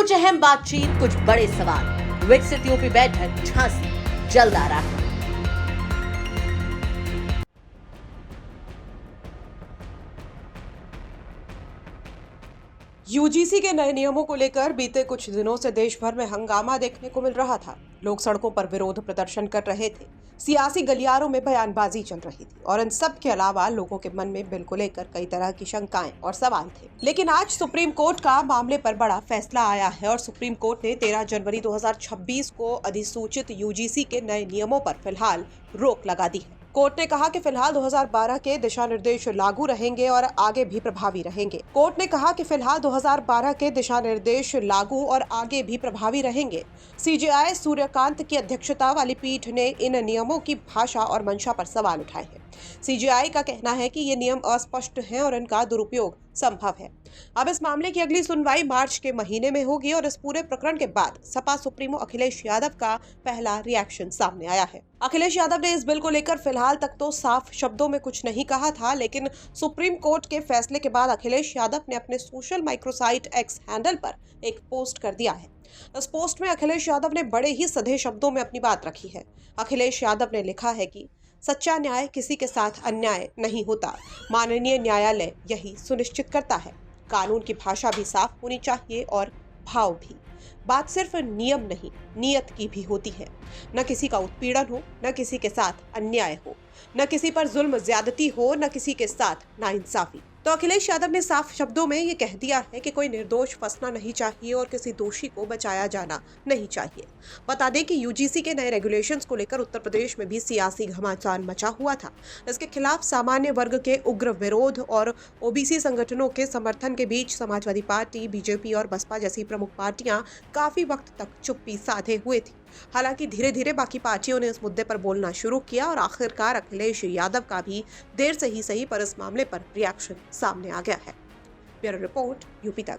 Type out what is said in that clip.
कुछ अहम बातचीत, कुछ बड़े सवाल। विकसित यूपी बैठक झांसी जल्द आ रहा है। यूजीसी के नए नियमों को लेकर बीते कुछ दिनों से देश भर में हंगामा देखने को मिल रहा था। लोग सड़कों पर विरोध प्रदर्शन कर रहे थे, सियासी गलियारों में बयानबाजी चल रही थी और इन सब के अलावा लोगों के मन में बिल को लेकर कई तरह की शंकाएं और सवाल थे। लेकिन आज सुप्रीम कोर्ट का मामले पर बड़ा फैसला आया है और सुप्रीम कोर्ट ने 13 जनवरी 2026 को अधिसूचित यूजीसी के नए नियमों पर फिलहाल रोक लगा दी है। कोर्ट ने कहा कि फिलहाल 2012 के दिशा निर्देश लागू रहेंगे और आगे भी प्रभावी रहेंगे। कोर्ट ने कहा कि फिलहाल 2012 के दिशा निर्देश लागू और आगे भी प्रभावी रहेंगे। सीजेआई सूर्यकांत की अध्यक्षता वाली पीठ ने इन नियमों की भाषा और मंशा पर सवाल उठाए हैं। सीजेआई का कहना है कि ये नियम अस्पष्ट हैं और इनका दुरुपयोग संभव है। अब इस मामले की अगली सुनवाई मार्च के महीने में होगी और इस पूरे प्रकरण के बाद सपा सुप्रीमो अखिलेश यादव का पहला रिएक्शन सामने आया है। अखिलेश यादव ने इस बिल को लेकर फिलहाल तक तो साफ शब्दों में कुछ नहीं कहा था, लेकिन सुप्रीम कोर्ट के फैसले के बाद अखिलेश यादव ने अपने सोशल माइक्रोसाइट एक्स हैंडल पर एक पोस्ट कर दिया है। इस पोस्ट में अखिलेश यादव ने बड़े ही सधे शब्दों में अपनी बात रखी है। अखिलेश यादव ने लिखा है कि सच्चा न्याय किसी के साथ अन्याय नहीं होता। माननीय न्यायालय यही सुनिश्चित करता है। कानून की भाषा भी साफ होनी चाहिए और भाव भी। बात सिर्फ नियम नहीं, नियत की भी होती है। न किसी का उत्पीड़न हो, न किसी के साथ अन्याय हो, न किसी पर जुल्म ज्यादती हो, न किसी के साथ नाइंसाफी। तो अखिलेश यादव ने साफ शब्दों में ये कह दिया है कि कोई निर्दोष फंसना नहीं चाहिए और किसी दोषी को बचाया जाना नहीं चाहिए। बता दें कि यूजीसी के नए रेगुलेशंस को लेकर उत्तर प्रदेश में भी सियासी घमासान मचा हुआ था। इसके खिलाफ सामान्य वर्ग के उग्र विरोध और ओबीसी संगठनों के समर्थन के बीच समाजवादी पार्टी, बीजेपी और बसपा जैसी प्रमुख पार्टियां काफी वक्त तक चुप्पी साधे हुए थी। हालांकि धीरे धीरे बाकी पार्टियों ने इस मुद्दे पर बोलना शुरू किया और आखिरकार अखिलेश यादव का भी देर से ही सही पर इस मामले पर रिएक्शन सामने आ गया है। ब्यूरो रिपोर्ट, यूपी तक।